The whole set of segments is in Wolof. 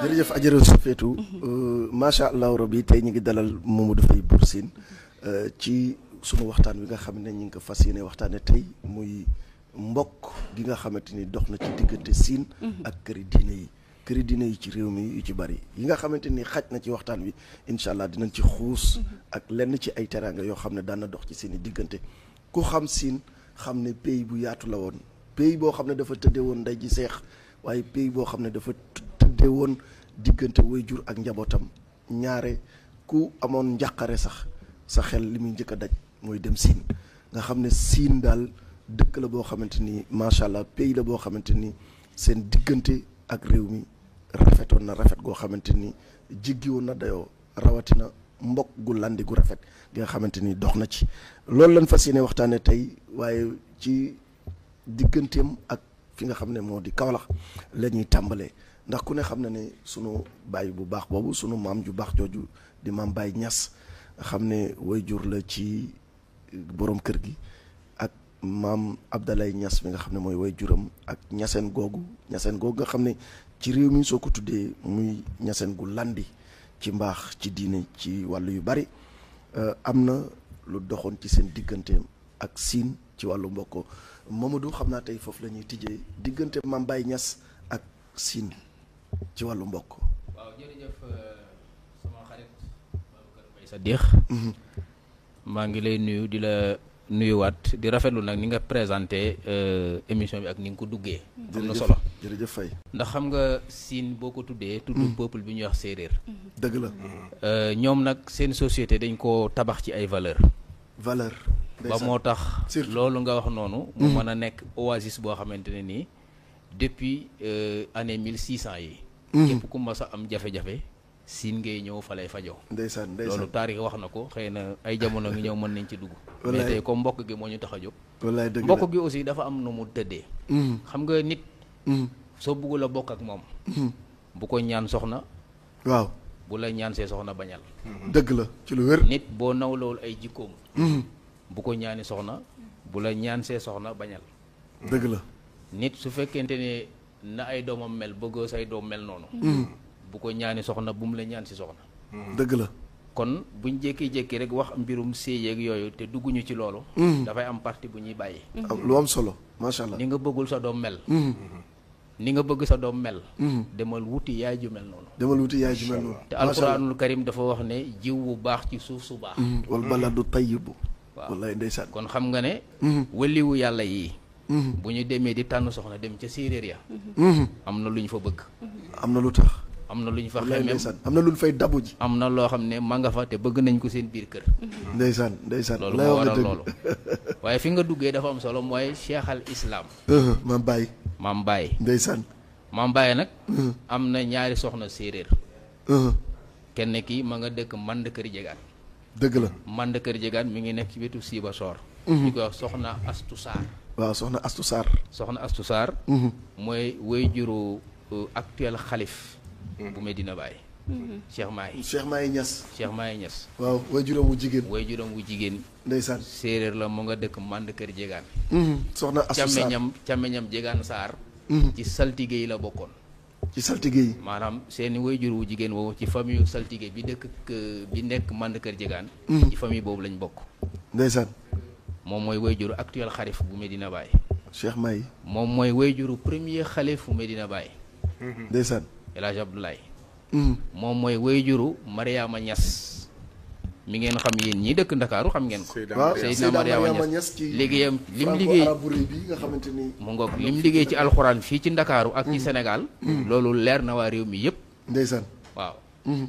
jërëjëf Adjaratou Safietou macha allah rabbi tey ñu ngi dalal Mamadou Faye Bour Sine ci sunu waxtaan wi nga xam ne ñu ngi ko fas yéene waxtaane tey muy mbokk gi nga xamante ni dox na ci diggante Sine ak këri diine yi ci réew mi yu ci bari yi nga xamante ni xaj na ci waxtaan wi incha allah dinañ ci xuus ak lenn ci ay teraanga yoo xam ne daan na dox ci seeni diggante ku xam Sine xam ne pays bu yaatu la woon pays boo xam ne dafa tëddee woon ndey ji seex waaye pays boo xam ne dafa tëddee woon diggante waajur ak njabootam ñaare ku amoon njàqare sax sa xel li muy njëkk a daj mooy dem Sine nga xam ne Sine daal dëkk la boo xamante ni macha allah pays la boo xamante ni seen diggante ak réew mi rafetoon na rafet goo xamante ni jiggi woon na dayoo rawatina mbokk gu landi gu rafet gi nga xamante ni dox na ci loolu lañ fas yéene waxtaane tey waaye ci digganteem ak fi nga xam ne moo di Kaolack la ñuy tàmbalee ndax ku ne xam na ne sunu baay bu baax boobu sunu maam ju baax jooju di maam Baye Niass nga xam ne waajur la ci borom kër gi ak maam Abdalaye Niass mi nga xam ne mooy waajuram ak ñaseen googu nga xam ne ci réew mi soo ko tuddee muy ñaseen gu landi ci mbaax ci diine ci wàllu yu bari am na lu doxoon ci seen digganteem ak Sine ci wàllu mbokk Mamadou xam naa tey foofu la ñuy tijjee diggante maam Baye Niass ak Sine ci wàllu mbokk. waaw jërëjëf sama xarit Babacar Mbaye Sadikh maa ngi lay nuyu di la nuyuwaat di rafetlu nag ni nga présenté émission bi ak ni nga ko duggee. am na solo jërëjëf Faye. ndax xam nga Sine boo ko tuddee. tudd peuple bi ñuy wax séeréer. dëgg la. ñoom nag seen société dañ koo tabax ci ay valeur ba moo tax loolu nga wax noonu. mu mën a nekk oasis boo xamante ne nii depuis année 1600 yi. képp ku mas a am jafe-jafe Sine ngay ñëw fa lay fajoo. ndeysaan loolu taarix wax na ko xëy na ay jamono ngi ñëw mën nañ ci dugg. mais tey comme mbokk gi moo ñu tax a jóg. wallaay dëgg la mbokk gi aussi dafa am nu mu tëddee. xam nga nit. soo bëggul a bokk ak moom. bu ko ñaan soxna. waaw bu la ñaan see soxna bañal. dëgg la ci lu wér. nit boo nawlawul ay jikkoom. bu ko ñaani soxna bu la ñaan see soxna bañal. dëgg la. nit su fekkente ne na ay doomam mel bëggoo say doom mel noonu. bu ko ñaani soxna bu mu la ñaan si soxna. dëgg la. kon buñ jékki-jékki rek wax mbirum séyeeg yooyu te dugguñu ci loolu. dafay am parti bu ñuy bàyyi. lu am solo macha allah. ni nga bëggul sa doom mel. ni nga bëgg sa doom mel. demal wuti yaay ju mel noonu. te alquranul karim dafa wax ne jiw bu baax ci suuf su baax. wal baladu tayyibu. waaw wallaay ndeysaan. kon xam nga ne. waliwu yàlla yii. bu ñu demee di tànn soxna dem ca séeréer ya. am na lu ñu fa bëgg. am na lu tax. am na lu ñu fa wallaay xemem ndeysaan am na lu ñu fay dabu ji. am na loo xam ne ma nga fa te bëgg nañ ko seen biir kër. ndeysaan loolu moo waral loolu. waaye fi nga duggee dafa am solo mooy cheikh al islam. maam Baye. maam Baye. ndeysaan. maam Baye nag. am na ñaari soxna séeréer. kenn ki ma nga dëkk Mand Kër Jegaan. dëgg la. Mand Kër Jegaan mi ngi nekk ci wetu Siiba Soor. ñu koy wax soxna Astu Saar. waaw soxna Astu Saar. soxna Astu Saar. mooy waajuru actuel xalif. bu Medina Baye. Cheikh Mahi Niass. waaw waajuram wu jigéen. waajuram wu jigéen. ndeysaan. séeréer la mu nga dëkk Mand Kër Jegaan. soxna Astu Saar càmmeñam Jegaan Saar. ci saltige yi la bokkoon. ci saltige yi. maanaam seeni waajur wu jigéen woowu ci famille saltige bi bi nekk Mand Kër Jegaan. ci famille boobu lañ bokk. ndeysaan. moom mooy waajuru actuel xalif bu Medina Baye. Cheikh Mahi. moom mooy waajuru premier xalif bu Medina Baye. ndeysaan. El Hadj Abdoulaye. moom mooy waajuru Mariama Niass mi ngeen xam yéen ñi dëkk Ndakaaru xam ngeen ko. waaw Seydina Mariama Niass ci liggéeyam lim liggéey bi nga xamante ni. mu ngoog lim liggéey ci alxuraan fii ci Ndakaaru ak ci Sénégal. loolu leer na waa réew mi yëpp. ndeysaan. waaw.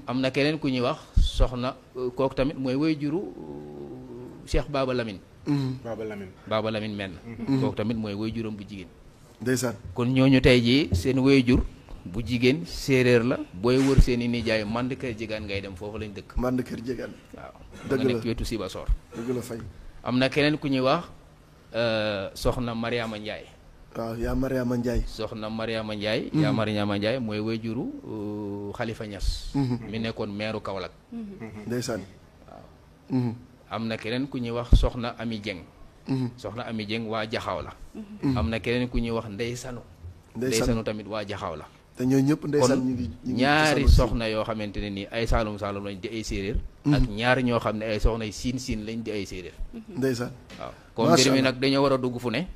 am na keneen ku ñuy wax soxna kooku tamit mooy waajuru Cheikh Baba Lamine. Baba Lamine menn. kooku tamit mooy waajuram bu jigéen. ndeysaan. kon ñooñu tey jii seen waajur bu jigéen séeréer la booy wër seen i nijaay Mand Kër Jegaan ngay dem foofu lañ dëkk. Mand Kër Jegaan. waaw dëgg la nga nekk ci wetu Siba Soor. dëgg la Faye. am na keneen ku ñuy wax soxna Mariama Ndiaye. waaw yaa Mariama Ndiaye. soxna Mariama Ndiaye. yaa Mariama Ndiaye mooy waajuru Khalifa Niass. mi nekkoon meeru Kaolack. ndeysaan. waaw. am na keneen ku ñuy wax soxna Ami Dieng. soxna Ami Dieng waa jaxaw la. am na keneen ku ñuy wax Ndey Sanu tamit waa jaxaw la. te ñooñu ñëpp ndeysaan ñu ngi ñaari soxna yoo xamante ne nii ay saalum saalum lañ di ay séeréer. ak ñaari ñoo xam ne ay soxna siin lañ di ay séeréer. ndeysaan waaw comme mbir mi nag dañoo war a dugg fu ne.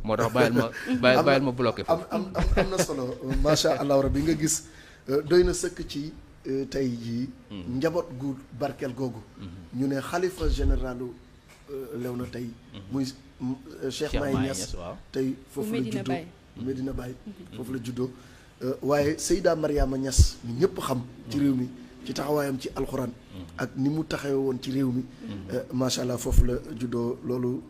moo tax bàyyil ma bloqué fu. am na solo macha allah rabbi nga gis doy na sëkk ci tey jii. njaboot gu barkeel googu. ñu ne xalifa généralu Léona tey. muy Cheikh Mahi Niass tey foofu la juddoo Medina Baye foofu la juddoo. waaye Seyda Mariama Niass mi ñëpp xam ci réew mi ci taxawaayam ci alxuraan ak ni mu taxawe woon ci réew mi macha allah foofu la juddoo loolu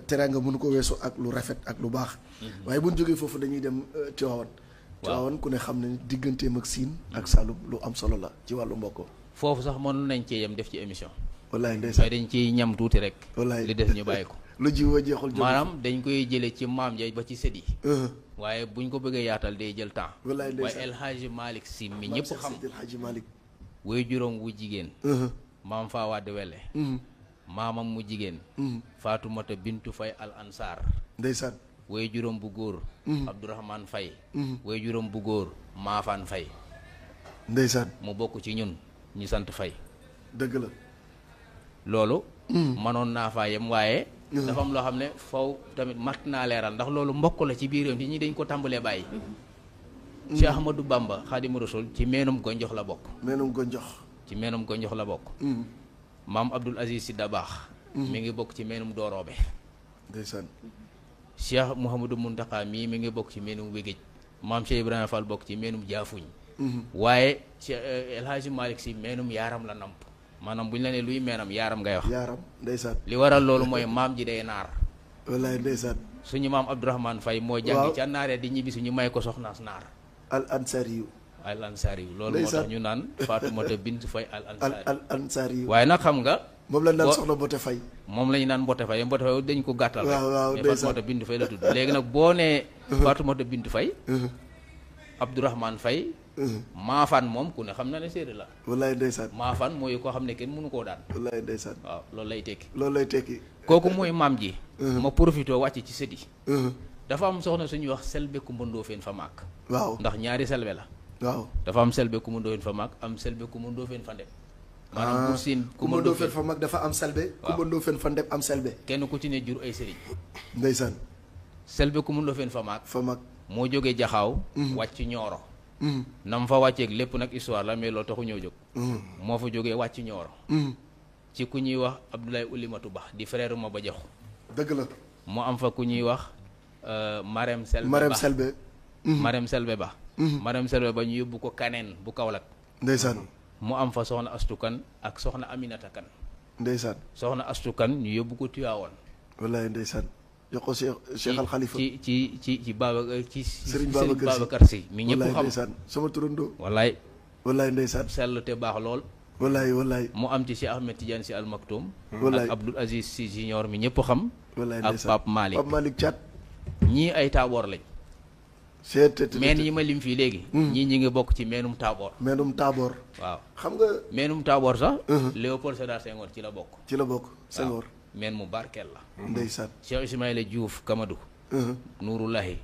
teraanga mënu ko weesu ak lu rafet ak lu baax waaye bu ñu jógee foofu dañuy dem Tiwaawan ku ne xam ne digganteem ak Siin ak Saalum lu am solo la ci wàllu mbokk foofu sax mënoon nañ cee yem def ci émission wallaay ndeysaan dañ ciy ñam tuuti rek wallaay li def ñu bàyyi ko lu jiw a jeexul maanaam dañ koy jële ci maam ja ba ci sët yi waaye buñ ko bëggee yaatal day jël temps waaye El Hadji Malick Sy mi ñëpp xam El Hadji Malick way juróom wu jigéen maam faa Wade Wele maamam mu jigéen Faatumata Bintu Fay Al Ansar ndeysaan way juróom bu góor Abdourahmane Fay way juróom bu góor Maafaan Fay ndeysaan mu bokk ci ñun ñu sant Fay dëgg la loolu manoon naa faa yem waaye dafa am loo xam ne faw tamit mat naa leeral ndax loolu mbokk la ci biir réew mi ñi dañ ko tàmbalee bàyyi Cheikh Ahmadou Bamba Xaadimu Rasuul ci meenum gonjox la bokk ci meenum gonjox la bokk maam Abdoul Aziz Sy Dabakh mi ngi bokk ci meenum Dooroobe ndeysaan Cheikh Mouhamadou Mountakha mii mi ngi bokk ci meenum Wégéej maam Cheikh Ibrahima Fall bokk ci meenum Jaafuñ waaye Cheikh El Hadji Malick Sy meenum Yaaram la namp maanaam bu ñu la nee luy meenam yaaram ngay wax. yaaram ndeysaan. li waral loolu mooy maam ji day naar. wallaay ndeysaan. suñu maam Abdourahmane Faye moo jàngi ca naaree di ñibbi suñu may ko soxnaas naar. al ansariyu. al ansariyu loolu moo tax ñu naan Faatumata Bint Faye al ansariyu. waaye nag xam nga. moom lañ naan soxna Mbote Faye. moom la ñu naan Mbote Faye Mbote Faye dañ ko gàttal. waaw waaw mais Faatumata Bint Faye la tudd léegi nag boo nee. Faatumata Bint Faye. Abdourahmane Faye. Maafaan moom ku ne xam na ne séeréer la. wallaay ndeysaan. Maafaan mooy koo xam ne kenn mënu koo daan. wallaay ndeysaan. waaw loolu lay tekki. loolu lay tekki. kooku mooy maam ji. ma profité wàcc ci sët yi. dafa am soxna suñuy wax Selbe Kumba Ndoofeen fa maak. waaw ndax ñaari Selbe la. waaw dafa am Selbe Kumba Ndoofeen fa maak am Selbe Kumba Ndoofeen fa ndeb. maanaam Buur Siin Kumba Ndoofeen fa mag dafa am Selbe. waaw Kumba Ndoofeen fa ndeb am Selbe. kenn ku ci ne jur ay sëriñ. ndeysaan. Selbe Kumba Ndoofeen fa maak. fa mag moo jógee Jaxaaw. wàcc Ñooro. nam fa wàcceeg lépp nag histoire la mais loolu taxu ñëw jóg. moo fa jógee wàcc Ñooro. ci ku ñuy wax Abdoulaye Oulimatu Ba di frère ma ba jox. dëgg la. mu am fa ku ñuy wax Marème Selbe Ba Marème Selbe. Marème Selbe Ba. Marème Selbe Ba ñu yóbbu ko Kaneen bu Kaolack. ndeysaan. mu am fa soxna Astu Kan ak soxna Aminata Kan. ndeysaan. soxna Astu Kan ñu yóbbu ko Tiwaawoon. wallaay ndeysaan. jox ko Cheikh Al Khalifa ci Baba ci Serigne Babacar Sy mi ñëpp xam. wallaay ndeysaan sama turandoo. wallaay. wallaay ndeysaan. sell te baax lool. wallaay wallaay. mu am ci Cheikh Ahmed Tidiane Sy Al Maktoum. wallaay ak Abdoul Aziz Sy Junior mi ñëpp xam. wallaay ak ndeysaan Pape Malick. Pape Malick Thiat. ñii ay taaboor lañ. meen yi ma lim fii léegi. ñii ñi ngi bokk ci meenum taaboor. meenum taaboor. waaw xam nga. meenum taaboor sax. Léopold Sédar Senghor ci la bokk. ci la bokk Senghor. meen mu barkeel la. ndeysaan. Cheikh Ismaïla Diouf Kamadou. Nuurulahi.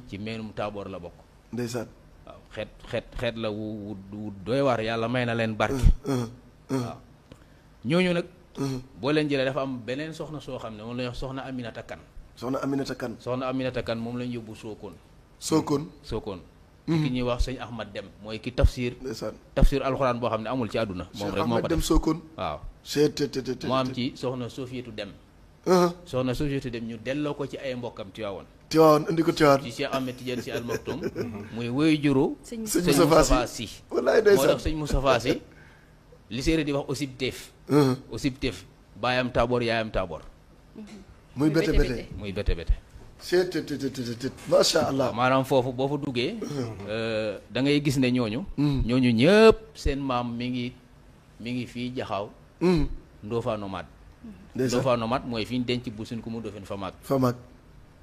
ci meenum taaboor la bokk. ndeysaan. waaw xeet la wu doy waar yàlla may na leen barke. waaw ñooñu nag. boo leen jëlee dafa am beneen soxna soo xam ne moom la ñuy wax soxna Aminata Kan. soxna Aminata Kan. soxna Aminata Kan moom lañ yóbbu Sokone. Sokone. ki ñuy wax sëñ Ahmad Dem mooy ki tafsir. ndeysaan. tafsir alxuraan boo xam ne amul ci àdduna. moom rek moo ko dem def Sokone. waaw. mu mu am ci soxna Sofiyatu Dem. soxna Sofiyatu Dem ñu delloo ko ci ay mbokkam Tiwaawoon. indi ko Tiwaawoon. ci Cheikh Ahmed Tidiane Sy Al Maktoum. muy wéy juru. sëñ Moustapha Sy wallaay ndeysaan. moo tax sëñ Moustapha Sy li séeréer di wax Osibteef. Osibteef baayam taaboor yaayam taaboor. muy bete bete. muy bete bete. macha allah. maanaam foofu boo fa duggee. da ngay gis ne ñooñu. ñooñu ñëpp seen maam mi ngi fii Jaxaaw. Ndofane Nomade. Ndofane Nomade mooy fi ñu denc bu suñ ko mu Ndofane fa mag.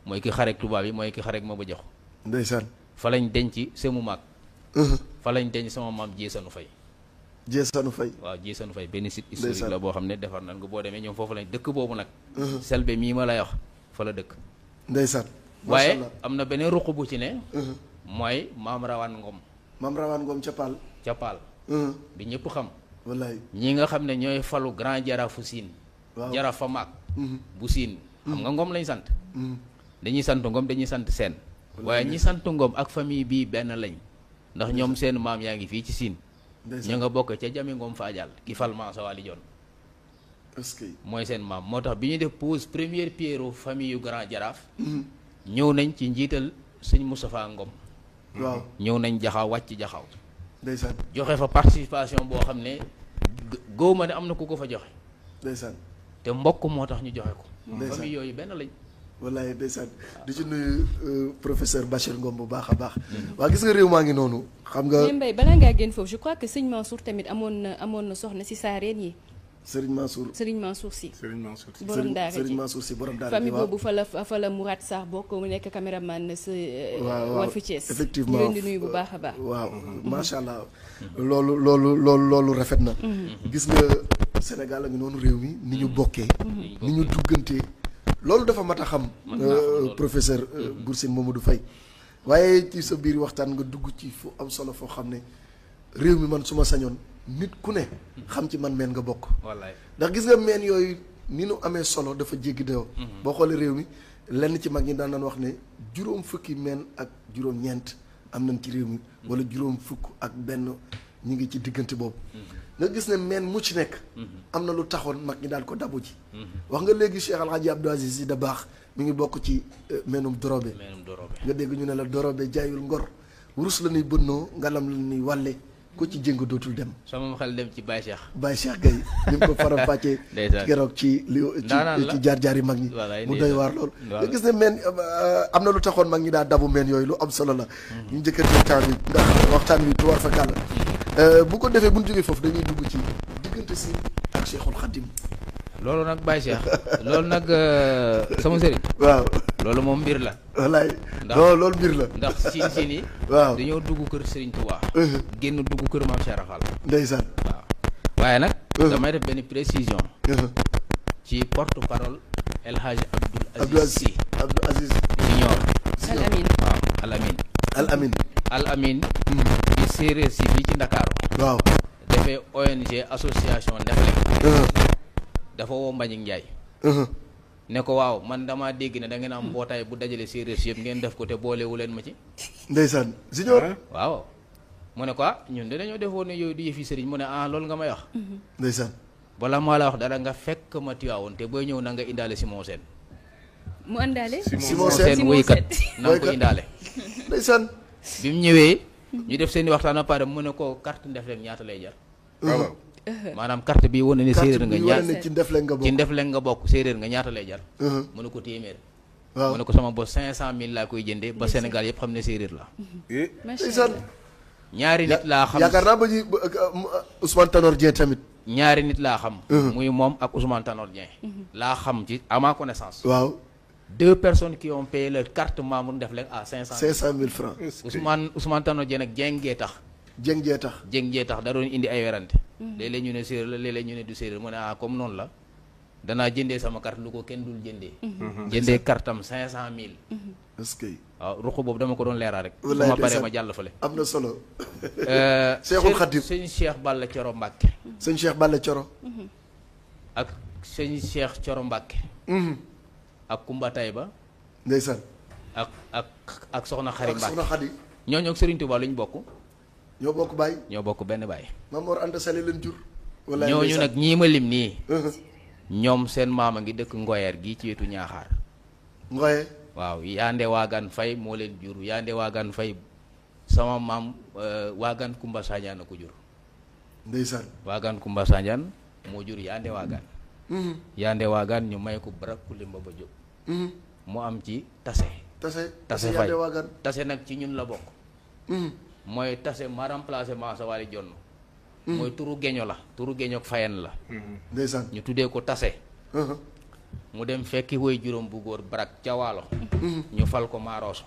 mooy ki xarek tubaab yi mooy ki xarek ma ba jox. ndeysaan. fa lañ denc semu mag. fa lañ denc sama maam Jéesanu Fay. Jeesanu Fay. waaw Jeesanu Fay benn site historique la boo xam ne defar nañ ko boo demee ñoom foofu lañ dëkk boobu nag. Selbe mii ma lay wax fa la dëkk. ndeysaan. waaye am na beneen ruq bu ci ne. mooy maam Rawaan Ngom. maam Rawaan Ngom ca Paal. ca Paal. bi ñëpp xam. wallaay ñi nga xam ne ñooy falu grand jaraafu siin. waaw jaraaf fa maag. bu siin xam nga Ngom lañ sant. dañuy sant Ngom dañuy sant seen. waaye ñi sant Ngom ak famille bii benn lañ. ndax ñoom seen maam yaa ngi fii ci siin. ñu nga bokk ca Jami Ngom Fadial ki fal Mansa Wali Jon. est-ce que mooy seen maam moo tax bi ñu def pose première pierre famille yu grand jaraaf. ñëw nañ ci njiital sëñ Moustapha Ngom. waaw ñëw nañ jaxaw wàcc jaxaw. ndeysaan. joxe fa participation boo xam ne góob ma ne am na ku ko fa joxe. ndeysaan. te mbokk moo tax ñu joxe ko. ndeysaan famille yooyu benn lañ. wallaay ndeysaan di ci nuyu professeur Bachir Ngom bu baax a baax. waa gis nga réew maa ngi noonu. xam nga Mbaye balaa ngaa génn foofu je crois que sëñ Mansour tamit amoon na soxna si saareen yi. Serigne Mansour si. borom daara ji Serigne Mansour si borom daara ji famille boobu fa la Mourad Sarr bokk mu nekk caméraman sa. waaw Walf Thiès effectivement ñu leen di nuyu bu baax a baax. waaw macha allah. loolu rafet na. gis nga Sénégal a ngi noonu réew mi ni ñu bokkee. ni ñu duggantee. loolu dafa mat a xam. professeur Boursine Mamadou Faye waaye ci sa biir waxtaan nga dugg ci fu am solo foo xam ne réew mi man su ma sañoon. nit ku ne xam ci man meen nga bokk. wallaay ndax gis nga meen yooyu ni nu amee solo dafa jéggi dayoo. boo xoolee réew mi lenn ci mag ñi daan wax ne juróom fukki meen ak juróom-ñeent am nañ ci réew mi. wala juróom fukk ak benn ñu ngi ci diggante boobu. nga gis ne meen mu ci nekk. am na lu taxoon mag ñi daan ko dabu ji. wax nga léegi Cheikh El Hadji Abdou Aziz Sy Dabakh mi ngi bokk ci meenum Dorobe. nga dégg ñu ne la Dorobe jaayul ngor wurus la ñuy bënnoo ngalam la ñuy wàlle. ko ci jëng dootul dem. sama xel dem ci Baye Cheikh. Baye Cheikh Gueye ni mu ko faram fàccee. keroog ci jaar-jaar yi mag ñi. mu doy waar lool. nga gis ne meen am na lu taxoon mag ñi daa dabu meen yooyu lu am solo la. ñu njëkkante temps bi ndax waxtaan wi tuwaar fa kàlla. bu ko defee bu ñu jógee foofu dañuy dugg ci diggante si ak Cheikhul Khadim. loolu nag Baye Cheikh loolu nag sama sëriñ. waaw loolu moom mbir la. wallaay non loolu mbir la. ndax siin yi. waaw dañoo dugg kër Serigne Touba. génn dugg kër Maam Cheikh Rafal. ndeysaan. waaw waaye nag. damay def benn précision. ci porte parole El Hadj Abdoul Aziz Sy. Abdoul Aziz Junior. Al Amin waaw Al Amin. Al Amin. Al Amin. di séeréer si fii ci Ndakaaru. waaw. defee ONG association Ndefleng. dafa woo Mbagnick Ndiaye. ne ko waaw man damaa dégg ne da ngeen am mbootaay bu dajale séeréer si yëpp ngeen def ko te boolewu leen ma ci. ndeysaan Junior. waaw mu ne ko ñun de dañoo defoon ne yooyu du yëfi sëriñ mu ne loolu nga may wax. ndeysaan. bala maa la wax dara nga fekk ma Tiwaawoon te booy ñëw na nga indaale Simon Sène. mu àndaale. Simon Sène woykat na nga ko indaale. ndeysaan. bi mu ñëwee. ñu def seen i waxtaan ba pare mu ne ko carte Ndefleng ñaata lay jar. maanaam carte bi wane ne séeréer nga ñaata ci Ndefleng nga bokk séeréer nga ñaata lay jar. mu ne ko téeméer. waaw mu ne ko sama bos 500000 laa koy jëndee ba Sénégal yëpp xam ne séeréer la. ndeysaan. ñaari nit laa xam yaakaar naa ba ñu Ousmane Tanor Dieng tamit. ñaari nit laa xam. muy moom ak Ousmane Tanor Dieng. laa xam ci à ma connaissance. waaw. 2 personnes qui ont payé leur carte membre Ndefleng à 500 000 francs. Ousmane Tanor Dieng nag Dieng gee tax. Dieng jee tax da doon indi ay werante. léeg-léeg ñu ne séeréer la léeg-léeg ñu ne du séeréer mu ne comme noonu la danaa jëndee sama carte lu ko kenn dul jëndee. jëndee carte am 500000. est-ce que. waaw ruq boobu dama ko doon leeral rek. wallaay su ma paree ma jàll fële. am na solo. Cheikhul Khadim sëñ Cheikh Balla Coro Mbacke. sëñ Cheikh Balla Coro. ak sëñ Cheikh Coro Mbacke. ak Kumba Tayba. ndeysaan. ak Soxna Xari Mbacke. Soxna Xadi. ñooñu ak Serigne Touba lu ñu bokk. ñoo bokk baay. ñoo bokk benn baay. Maam Mor Anta Sali leen jur. wallaay ñooñu nag ñii ma lim nii. ñoom seen maam a ngi dëkk Ngoyer gii ci wetu Ñaaxaar. Ngoye. waaw Yande Waagaan Fay moo leen jur Yande Waagaan Fay sama maam Waagaan Kumba Sañaan a ko jur. ndeysaan. Waagaan Kumba Sañaan moo jur Yande Waagaan. Yande Waagaan ñu may ko Barak Kulimba ba jóg. mu am ci Tase. Tase Fay Tase nag ci ñun la bokk. mooy Tase ma remplacé Mansa Wali Jonn. mooy turu geño la turu geño fayen la. ndeysaan. ñu tuddee ko Tase. mu dem fekki woy juróom bu góor Barak ca Waalo. ñu fal ko Maaroso.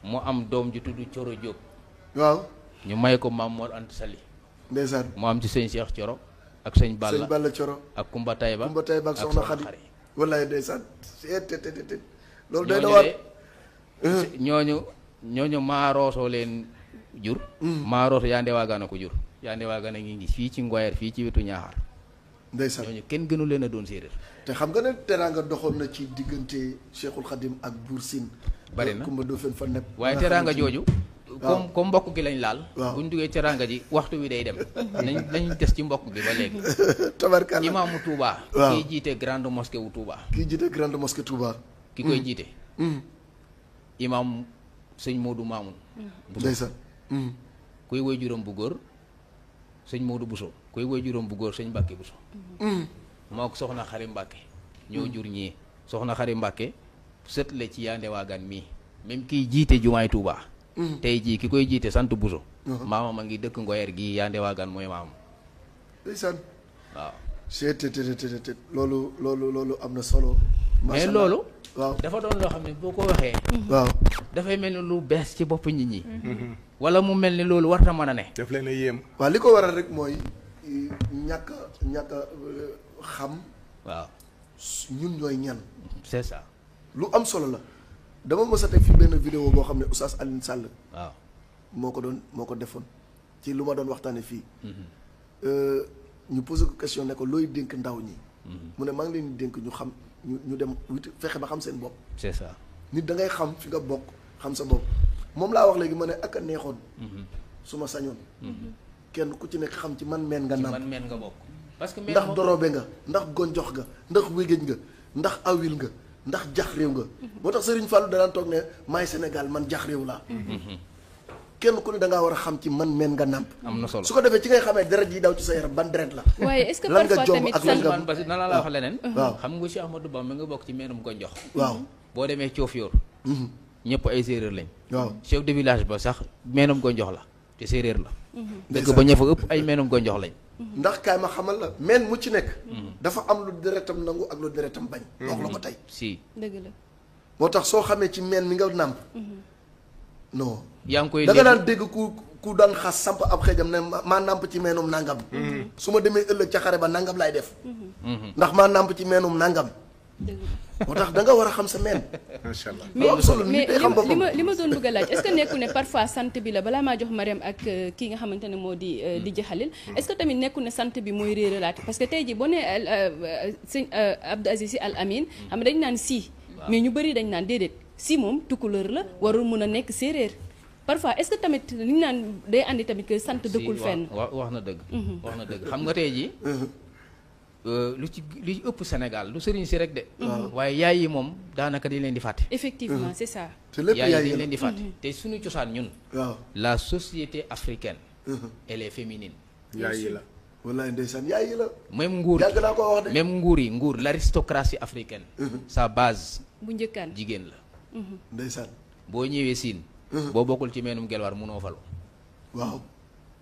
mu am doom ju tudd Coro Jóob. waaw. ñu may ko Maam Mor Anta Sali. ndeysaan mu am ci sëñ Cheikh Coro ak sëñ Balla Coro ak Kumba Tayba ak soxna Xadi wallaay ndeysaan te loolu day na war ñooñu maaroosoo leen jur maarooso Yandé Wagana ko jur Yandé Wagana ngi fii ci Ngoyer fii ci wetu Ñaaxar ndeysaan ñooñu kenn gënu leen a doon séeréer te xam nga ne teraanga doxoon na ci diggante Cheikhul Khadim ak Buur Sine bari na Kumba Ndoffène fa nepp waaye teraanga jooju comme mbokk gi lañ laal waaw buñ duggee teraanga ji waxtu wi day dem nañ des ci mbokk gi ba léegi tabarkalla imaamu Touba waaw kiy jiite grande mosquée wu Touba kii jiite grande mosquée Touba ki koy jiite imaam sëñ Modou Mamoun ndeysaan kuy woy juróom bu góor sëñ Modou Bousso kuy woy juróom bu góor sëñ Mbàkke Bousso moo ko soxna Xari Mbàkke ñoo jur ñii soxna Xari Mbàkke sët la ci Yandé Wagane mii même kiy jiite jumaay Touba tey jii ki koy jiite sant Bousso maamam a ngi dëkk Ngoyer gi Yandé Wagane mooy maamam ndeysaan waaw te loolu am na solo mais loolu waaw dafa doon loo xam ne boo ko waxee waaw dafay mel ni lu bees ci bopp nit ñi wala mu mel ni loolu warta mën a ne daf leen a yéem waaw li ko waral rek mooy ñàkk xam waaw ñun ñooy ñan c'est ça lu am solo la dama mës a teg fi benn vidéo boo xam ne Oustaz Alioune Sall waaw moo ko defoon ci lu ma doon waxtaane fii ñu posé ko question ne ko looy dénk ndaw ñi mu ne maa ngi leen di dénk ñu xam ñu dem wuti fexe ba xam seen bopp c'est ça nit da ngay xam fi nga bokk xam sa bopp moom laa wax léegi ma ne ak a neexoon su ma sañoon kenn ku ci nekk xam ci man meen nga man meen nga bokk parce que ndax dorobe nga ndax gonjox nga ndax wégéej nga ndax awil nga ndax jax réew nga moo tax Serigne Fallou danaan toog ne maay Sénégal man jax réew laa kenn ku ne da ngaa war a xam ci man meen nga nàmp am na solo su ko defee ci ngay xamee deret yi daw ci sa yaram ban deret la waaye est-ce que lan nga parfois jomb tamit ak lan nga man parce que na la wax leneen waaw xam nga Cheikh Ahmadou Bamba nga bokk ci meenum gonjox waaw boo demee Coofiyoor ñëpp ay séeréer lañ waaw chef de village ba sax meenum gonjox la te séeréer la dëgg ba ña fa ëpp ay meenum gonjox lañ ndax kaay ma xamal la meen mu ci nekk dafa am lu deretam nangu ak lu deretam bañ wax la ko tey si dëgg la moo tax soo xamee ci meen mi nga nàmp non yaa ngi koy da nga daan dégg ku daan xas samp ab xeejam ne maa nàmp ci meenum nangam su ma demee ëllëg ca xare ba nangam laay def ndax maa nàmp ci meenum nangam dëgg la moo tax da nga war a xam sa meen macha allah lu am solo nit day xam boppam li ma doon bëgg a laaj est-ce que nekkul ne parfois sant bi la balaa maa jox Mariam ak kii nga xamante ne moo di Khalil est-ce que tamit nekkul ne sant bi mooy réeralaate parce que tey jii boo nee sëñ Abdou Aziz Sy Al Amine xam nga dañ naan si mais ñu bëri dañ naan déedéet si moom tukulóor la warul mun a nekk séeréer parfois est-ce que tamit li ñu naan day andi tamit que sant dëkkul fenn wax na dëgg wax na dëgg xam nga tey jii lu ci ëpp Sénégal lu sëriñ si rek de waaye yaay yi moom daanaka dañ leen di fàtte effectivement c'est ça te lépp yaay yaay yi dañ leen di fàtte te suñu cosaan ñun waaw la société africaine elle est féminine yaay yi la wallaay ndeysaan yaay yi la même nguur yàgg naa koo wax de même nguur l'aristocratie africaine sa base bu njëkkaan jigéen la ndeysaan boo ñëwee siin boo bokkul ci meenum gelwaar munoo falu waaw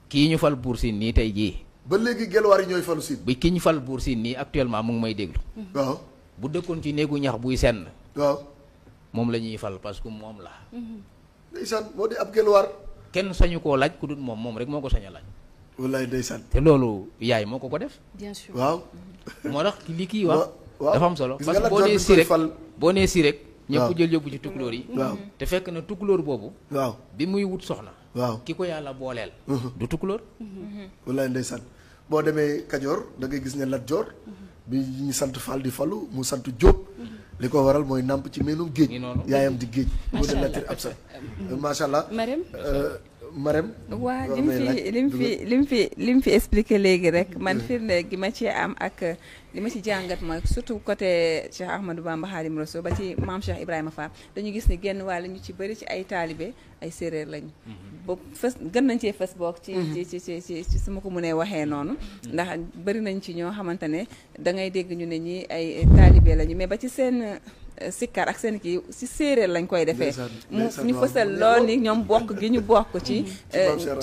kii ñu fal buur siin nii tey jii ba léegi gelwaar yi ñooy falu siin bi ki ñu fal buur siin nii actuellement mu ngi may déglu waaw bu dëkkoon ci néegu ñax buy senn waaw moom la ñuy fal parce que moom la ndeysaan moo di ab gelwaar kenn sañu koo laaj ku dul moom rek moo ko sañ a laaj wallaay ndeysaan te loolu yaay moo ko def bien sûr waaw moo tax li kii wax waaw dafa am solo gis parce nga que la boo nee si rek ñëpp waaw jël yóbbu ci tukulóor yi waaw te fekk na tukulóor boobu waaw bi muy wut soxna waaw ki ko yàlla booleel du tukulóor wallaay ndeysaan boo demee Kajoor da ngay gis ne Lat Joor bi ñu sant Fall di falu mu sant Jóob li ko waral mooy nàmp ci meenum géej ngi noonu yaayam di géej mu de Macha Allah. latir ab sa macha allah Marème waa lim fi expliqué léegi rek man firnde gi ma ci am ak li ma ci jàngat mooy surtout côté Cheikh Ahmadou Bamba Khadim Rassoul ba ci maam Cheikh Ibrahima Fall dañu gis ni genn wàll ñu ci bëri ci ay taalibe ay séeréer lañu ba fës gën nañ cee fës boog ci su ma ko mënee waxee noonu ndax bëri nañ ci ñoo xamante ne da ngay dégg ñu ne ñi ay taalibe lañu mais ba ci seen sikkar ak seen kii si séeréer lañ koy defee mu ñu fësal lool ni ñoom bokk gi ñu bokk ci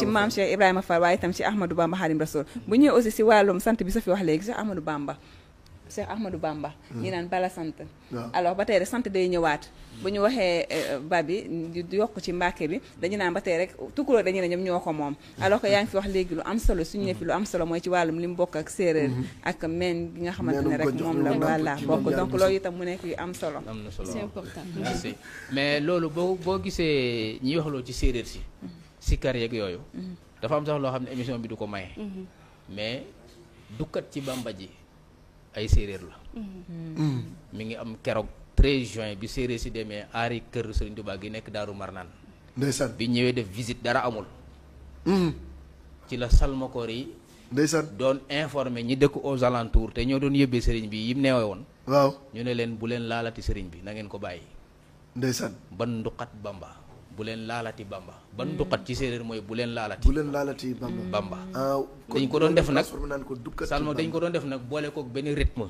maam Cheikh Ibrahima Fall waaye itam ci Ahmadou Bamba Khadim Rassoul bu ñëwee aussi si wàllum sant bi sa fi wax léegi si Ahmadou Bamba Cheikh Ahmadou Bamba. ñi naan bala sant. alors ba tey rek sant day ñëwaat bu ñu waxee ba bi di yokk ci Mbàkke bi dañu naan ba tey rek tukulóor dañu ne ñoom ñoo ko moom. alors que yaa ngi fi wax léegi lu am solo suñu ne fi lu am solo mooy ci wàllum li mu bokk ak séeréer. ak meen gi nga xamante ne rek moom la walla bokk donc loolu itam mu nekk yu am solo. am na solo c'est important. merci mais loolu boo gisee ñiy wax loolu ci séeréer si kar yeeg yooyu. dafa am sax loo xam ne émission bi du ko maye. mais dukkat ci Bamba ji ay séeréer la. mi ngi am keroog 13 juin bi séeréer si demee aari kër Serigne Touba gi nekk Daaru Marnaan. ndeysaan bi ñëwee def visite dara amul. ci la salmakoor yi. ndeysaan doon informé ñi dëkk aux alentours te ñoo doon yóbbee Serigne bi yim neewe woon. waaw ñu ne leen bu leen laalati Serigne bi na ngeen ko bàyyi. ndeysaan ban nduqat Bamba. bu leen laalati Bamba ban nduqat ci séeréer mooy bu leen laalati. bu leen laalati Bamba. dañ ko doon def nag naan ko dukkat salmo dañ ko doon def nag boole kook benn rythme.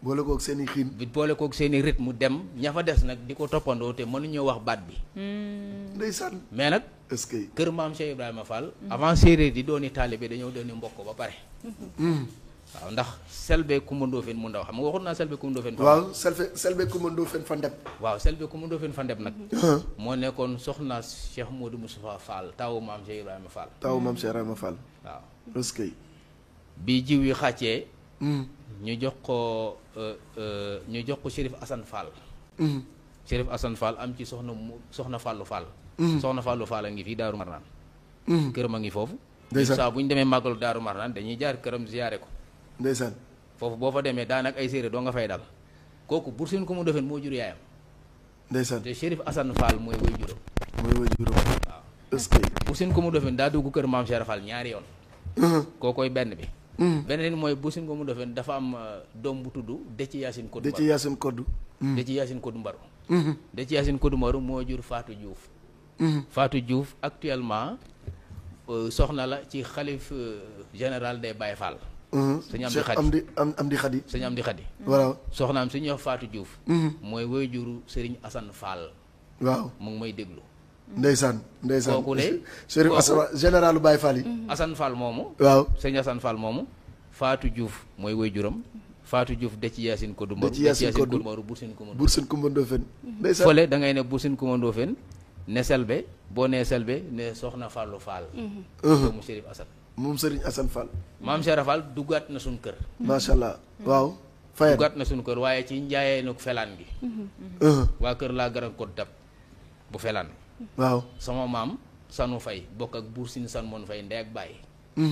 boole kook seen i xiin. boole kook seen i rythme dem ña fa des nag di ko toppandoo te mënuñoo wax baat bi. ndeysaan mais nag. est-ce que kër maam Cheikh Ibrahima Fall. avant séeréer di dooni taalibe dañoo dooni mbokk ba pare. waaw ndax Selbé Coumba Ndoffène mu ndaw xam nga waxoon naa Selbé Coumba Ndoffène. waaw Selbé Coumba Ndoffène fa ndeb. waaw Selbé Coumba Ndoffène fa ndeb nag. moo nekkoon soxna Cheikh Modou Moustapha Fall tawu maam Cheikh Ibrahima Fall. tawu maam Cheikh Ibrahima Fall. waaw est-ce que. bi jiw yi xàccee. ñu jox ko Chérif Assane Fall. Chérif Assane Fall am ci soxna Fallou Fall. soxna Fallou Fall a ngi fii Daaru Marnaan. këram a ngi foofu. ndeysaan saa bu ñu demee màggalu Daaru Marnaan dañuy jaar këram ziyaare ko. ndeysaan foofu boo fa demee daanaka ay séeréer doo nga fay dal kooku Buur Sine Coumba Ndoffène moo jur yaayam. ndeysaan te Chérif Assane Fall mooy way juróom. waaw est-ce que. Buur Sine Coumba Ndoffène daa dugg kër maam Cheikh Fall ñaari yoon. kookoy benn bi. beneen mooy Buur Sine Coumba Ndoffène dafa am doom bu tudd Déthié Yacine Kodou Mbaru. Déthié Yacine Kodou. Déthié Yacine Kodou Mbaru. Déthié Yacine Kodou Mbaru moo jur Fatou Diouf. Fatou Diouf actuellement soxna la ci xalif général des Baye Fall. sëñ Amdi Xadi sëñ Amdi Xadi. waaw soxnaam su ñuy wax Fatou Diouf. mooy woy juru Serigne Assane Fall. waaw mu ngi may déglu. ndeysaan kooku de. Chérif Assane généralu Baye Fall yi. Assane Fall moomu. waaw sëñ Assane Fall moomu. Fatou Diouf mooy woy juram. Fatou Diouf Déthié Yacine Kodou Mbaru. Déthié Yacine Kodou Mbaru Buur Sine Coumba. Buur Sine Coumba Ndoffène. ndeysaan fële da ngay ne Buur Sine Coumba Ndoffène ne Selbé boo nee Selbé ne Soxna Fallou Fall. doomu Chérif Assane. moom Serigne Assane Fall. maam Cheikh Fall duggaat na suñ kër. macha allah waaw. fayal duggaat na suñ kër waaye ci njaayee nag felaan gi. waa kër laa garan ko dab bu felaan. waaw sama maam Sanu Fay bokk ak Buur Sine San Mon Fay ndey ak bàyyi.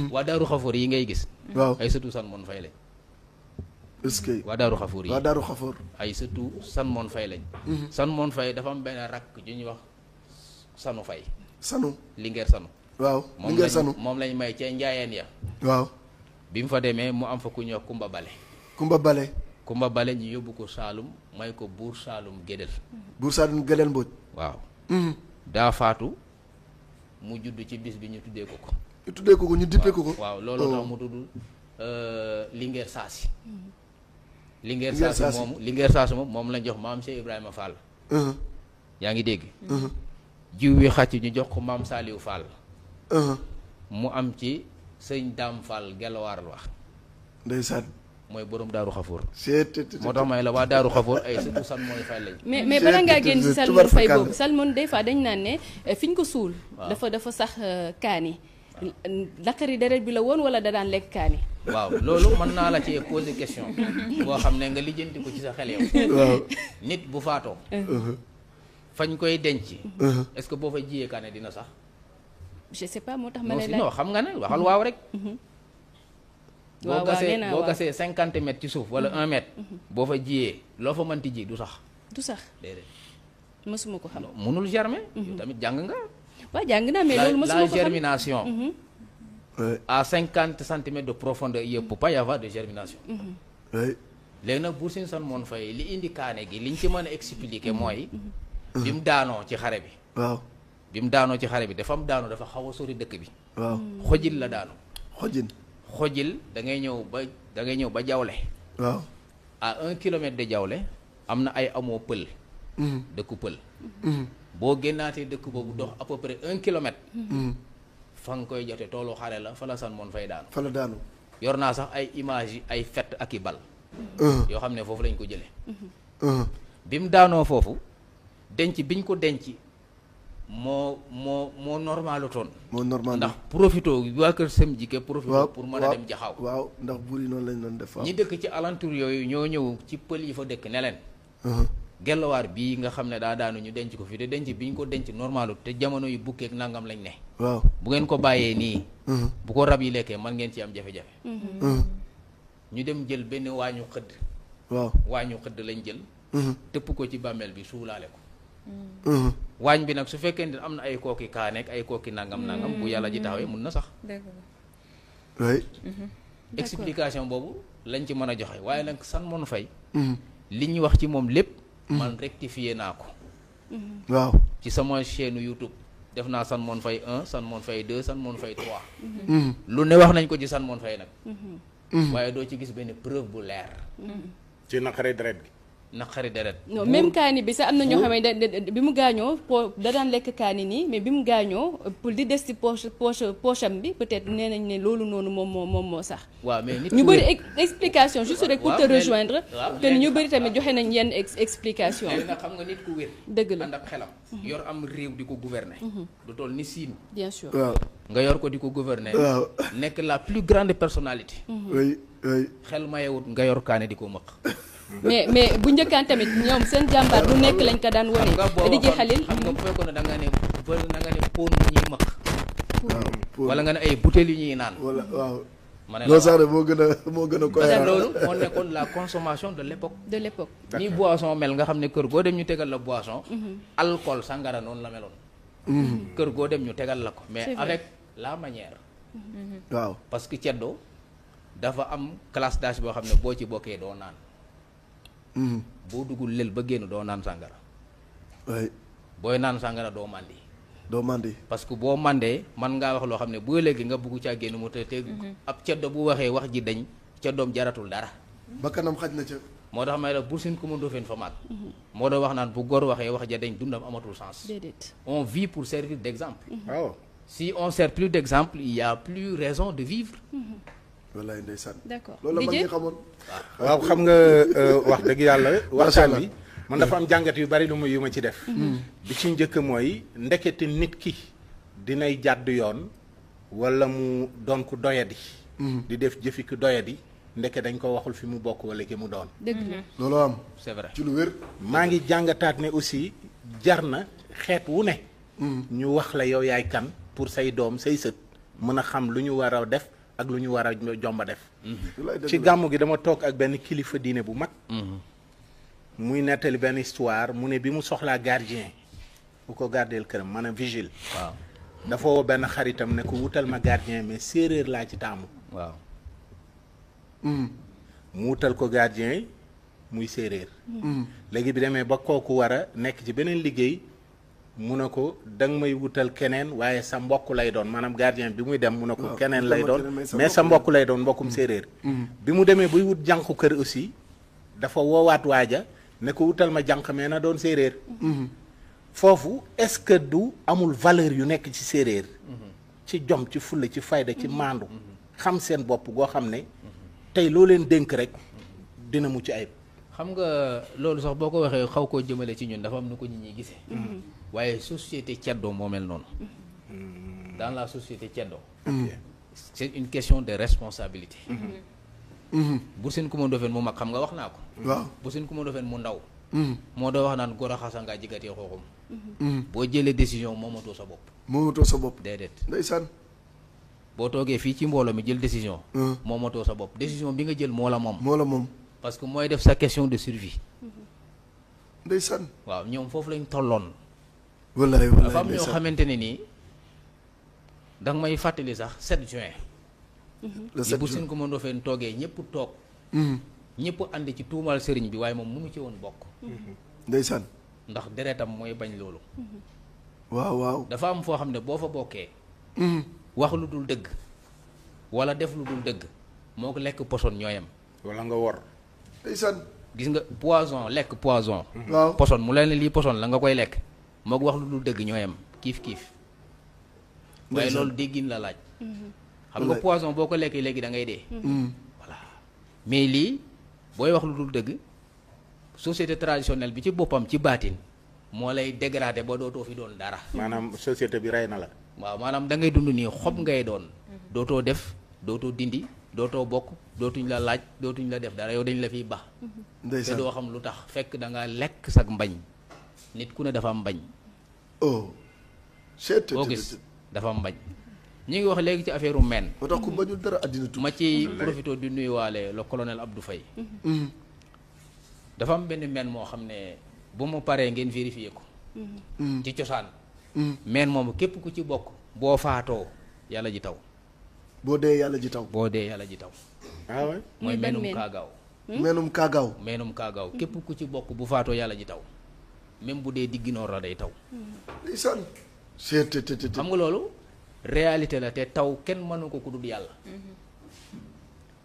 waa Daaru Xafoor yi ngay gis. waaw ay sëtu San Mon Fay lañ. est-ce que. waa Daaru Xafoor yi waa Daaru Xafoor. ay sëtu San Mon Fay lañ. San Mon Fay dafa am benn rakk ju ñuy wax Sanu Fay. Sanu. Linguère Sanu. waaw Linguère Sanu moom lañ may ca njaayeen ya. waaw. bi mu fa demee mu am fa ku ñuy wax Kumba Bale. Kumba Bale ñu yóbbu ko Saalum may ko buur Saalum Gédel. buur Saalum Gédel Mbodj. waaw. daa faatu mu judd ci bis bi ñu tuddee ko ko. ñu dippee ko ko. waaw loolu tax mu tudd Linguère Saasi. Linguère Saasi moom lañ jox maam Cheikh Ibrahima Fall. yaa ngi dégg. jiw wi xàcc ñu jox ko maam Saliou Fall. mu am ci sëñ Dame Fall Gelwaar wax. ndeysaan. mooy borom Daaru Xafoor. moo tax may la waa Daaru Xafoor ay surtout San Mon Fay lañ. mais bala ngaa génn ci San Mon Fay boobu San Mon des fois dañ naan ne fi ñu ko suul. dafa sax kaani. naqari deret bi la woon wala da daan lekk kaani. waaw loolu mën naa la cee poser question. boo xam ne nga lijjanti ko ci sa xel yow. waaw nit bu faatoo. fañ koy denc. est-ce que boo fa jiyee kaane dina sax. je sais pas moo tax ma lay laaj non xam nga ne waxal waaw rek. waaw boo gasee 50 mètres ci suuf wala 1 mètre. boo fa jiyee loo fa mënti ji du sax. du sax déedéet. mësuma ko xam. mënul germer. tamit jàng nga. waaw jàng naa mais loolu mësuma ko xam la germination. à 50 centimètres de profondeur il ne peut pas y avoir de germination. léegi nag Buur Sine San Mon Fay li indi kaane gi liñ ci mën a expliquer mooy. bi mu daanoo ci xare bi. waaw. bi mu daanoo ci xare bi dafa xaw a sori dëkk bi. waaw xojil la daanu. xojil da ngay ñëw ba Jawle. waaw. à 1 kilomètre de Jawle am na ay amoo pël. dëkku pël. boo génnaatee dëkk boobu dox à peu près 1 kilomètre. fa nga koy jote toolu xare la fa la San Mon Fay daanu. fa la daanu. yor naa sax ay image yi ay fett ak i bal. yoo xam ne foofu lañ ko jëlee. bi mu daanoo foofu denc biñ ko denc moo normalutoon. moo normal ndax profito waa kër Sëm Jike profito pour mën a dem jaxaw. waaw ndax buur yi noonu lañ doon def. ñi dëkk ci alentour yooyu ñoo ñëw ci pël yi fa dëkk ne leen. Gelwaar bii nga xam ne daa daanu ñu denc ko fi te denc biñ ko denc normalu te jamono yu bukkeek nangam lañ ne. waaw bu ngeen ko bàyyee nii. bu ko rab yi lekkee man ngeen ci am jafe-jafe. ñu dem jël benn waañu xëdd. waaw waañu xëdd lañ jël. tëpp ko ci bàmmeel bi suulaale ko. waañ bi nag su fekkee ne am na ay kooki kaaneek ay kooki nangam bu yàlla ji taxawee mun na sax. oui. explication boobu lañ ci mën a joxe waaye nag San Mon Faye li ñu wax ci moom lépp. man rectifié naa ko. waaw ci sama chaîne YouTube def naa San Mon Faye 1 San Mon Faye 2 San Mon Faye 3. lu ne wax nañ ko ci San Mon Faye nag. waaye doo ci gis benn preuve bu leer. ci naqari deret gi. naqari deret. non même kaani bi sax am na ñoo xam ne bi mu gaañoo da daan lekk kaani nii mais bi mu gaañoo pour di des ci poche am bi peut-être nee nañ ne loolu noonu moom moo sax. waaw mais nit ñu bëri explication juste rek pour te rejoindre. que ñu bëri tamit joxe nañ yenn explication. léegi nag xam nga nit ku wér. dëgg la ànd ak xelam. yor am réew di ko gouverner. du toll ni Siin. bien sûr waaw. nga yor ko di ko gouverner. waaw. nekk la plus grande personnalité. oui oui. xel mayewut nga yor kaane di ko mëq. mais bu njëkkaan tamit ñoom seen jàmbaar lu nekk lañ ko daan wane. di ji xalil xam nga bu fekkoon ne da nga ne pon bu ñuy mëq. waaw wala nga ne ay bouteilles yu ñuy naan. wala waaw. ma ne la loolu sax de moo gën a cohérent. loolu moo nekkoon la consommation de l'époque. de l'époque. ni boisson mel nga xam ne kër goo dem ñu tegal la boisson. alcool sangara noonu la meloon. kër goo dem ñu tegal la ko. mais avec la manière. waaw parce que ceddo dafa am classe d'âge boo xam ne boo ci bokkee doo naan. boo duggul lël ba génn doo naan sàngara. oui. booy naan sàngara doo màndi. doo mandi. parce que boo mandee man ngaa wax loo xam ne boo léegi nga bugg caa génn mu te ab ceddo bu waxee wax ji dañ ceddoom jaratul dara. ba kanam xaj na ca. moo tax may la Buur Sine Coumba Ndoffène fa maag. moo doon wax naan bu góor waxee wax ja dañ dundam amatul sens. déedéet. on vit pour servir d'exemple. waaw. si on sert plus d'exemple il y a plus raison de vivre. wallaay ndeysaan. d'accord loolu la mag ñi xamoon. waaw xam nga wax dëgg yàlla. waxtaan bi man dafa am jàngat yu bari yu ma ci def. bi ci njëkk mooy ndekete nit ki dinay jàdd yoon wala mu doon ku doyadi. di def jëfi ku doyadi ndeke dañ ko waxul fi mu bokk wala ki mu doon. dëgg la loolu am. c'est vrai ci lu wér. maa ngi jàngataat ne aussi jar na xeet wu ne. ñu wax la yow yaay kan pour say doom say sët mën a xam lu ñu war a def ak lu ñu war a jomba def. ci gàmmu gi dama toog ak benn kilifa diine bu mag. muy nettali benn histoire mu ne bi mu soxlaa gardien bu ko gardeel këram maanaam vigile. waaw dafa woo benn xaritam ne ko wutal ma gardien mais séeréer laa ci taamu. waaw. mu wutal ko gardien muy séeréer. léegi bi demee ba kooku war a nekk ci beneen liggéey mu ne ko danga may wutal keneen waaye sa mbokk lay doon maanaam gardien bi muy dem mu ne ko keneen lay doon mais sa mbokk lay doon mbokkum séeréer. bi mu demee buy wut jànku kër aussi dafa woowaat waaja ne ko wutal ma jànq mais na doon séeréer. foofu est-ce que du amul valeur yu nekk ci séeréer. ci jom ci fulla ci fayda ci maandu. xam seen bopp goo xam ne tey loo leen dénk rek dina mucc ayib. xam nga loolu sax boo ko waxee xaw koo jëmale ci ñun dafa am nu ko nit ñi gisee. waaye société ceddo moo mel noonu. dans la société ceddo. c'est une question de responsabilité. Buur Sine Coumba Ndoffène mu mag xam nga wax naa ko. waaw Buur Sine Coumba Ndoffène mu ndaw. moo doon wax naan góor a xasa ngaa jigatee xooxum. boo jëlee décision moomatoo sa bopp. moomatoo sa bopp. déedéet ndeysaan. boo toogee fii ci mbooloo mi jël décision. moomatoo sa bopp décision bi nga jël moo la moom. moo la moom. parce que mooy def sa question de survie. ndeysaan. waaw ñoom foofu lañ tolloon. wallaay wallaay dafa am ñoo xamante ne nii danga may fàttali sax 7 juin. le 7 juin Buur Sine juin Coumba Ndoffène toogee ñëpp toog. ñëpp ànd ci tuumal sëriñ bi waaye moom mënu ci woon bokk. ndeysaan. ndax deretam mooy bañ loolu. waaw waaw. dafa am foo xam ne boo fa bokkee. wax lu dul dëgg. wala def lu dul dëgg. moo ko lekk poson ñooyam. wala nga wor. ndeysaan. gis nga poison lekk poison. waaw poson mu leen lii poson la nga koy lekk. moo ko wax lu dul dëgg ñooyam kiif kiif. waaye ndeysaan. loolu déggin la laaj. xam nga poison boo ko lekkee léegi da ngay dee. voilà mais lii booy wax lu dul dëgg société traditionnelle bi ci boppam ci baatin moo lay dégradé ba dootoo fi doon dara. maanaam société bi rey na la. waaw maanaam da ngay dund nii xob ngay doon. dootoo def dootoo dindi dootoo bokk dootuñ la laaj dootuñ la def dara yow dañ la fiy bax. te doo xam lu tax fekk da nga lekk sag mbañ. nit ku ne dafa am mbañ. oh. boo gis dafa am mbañ. ñu ngi wax léegi ci affaire meen. moo tax ku bañul dara àddina tu ma ci profité di nuyuwaale le colonel Abdou Faye. dafa am benn meen moo xam ne bu mu paree ngeen vérifié ko. ci cosaan. meen moomu képp ku ci bokk. boo faatoo yàlla ji taw. boo dee yàlla ji taw. boo dee yàlla ji taw. ah oui mooy meenum kaagaaw. meenum kaagaaw. meenum kaagaaw képp ku ci bokk bu faatoo yàlla ji taw. même bu dee digginoor la day taw. ndeysaan. xam nga loolu réalité la te taw kenn mënu ko ku dul yàlla.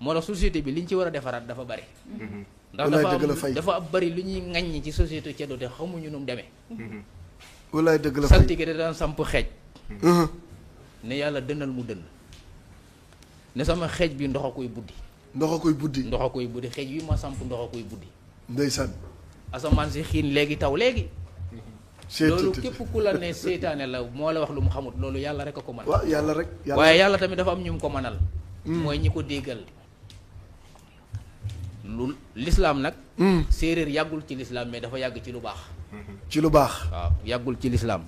moo tax société bi liñ ci war a defaraat dafa bari. ndax dafa am bari lu ñuy ŋaññi ci société ceddo te xamuñu nu mu demee. walaay dëgg la fay saltige da daan samp xeej. ne yàlla dënnal mu dënn. ne sama xeej bi ndox a koy buddi. ndox a koy buddi. ndox a koy buddi xeej wi ma samp ndox a koy buddi. ndeysaan. asamaan si xiin léegi taw léegi. loolu képp ku la ne seytaane la moo la wax lu mu xamut loolu yàlla rek a ko mën. waaw yàlla rek. waaye yàlla tamit dafa am ñu mu ko mënal. mooy ñi ko déggal. lu lislaam nag. séeréer yàggul ci lislaam mais dafa yàgg ci lu baax. ci lu baax. waaw yàggul ci lislaam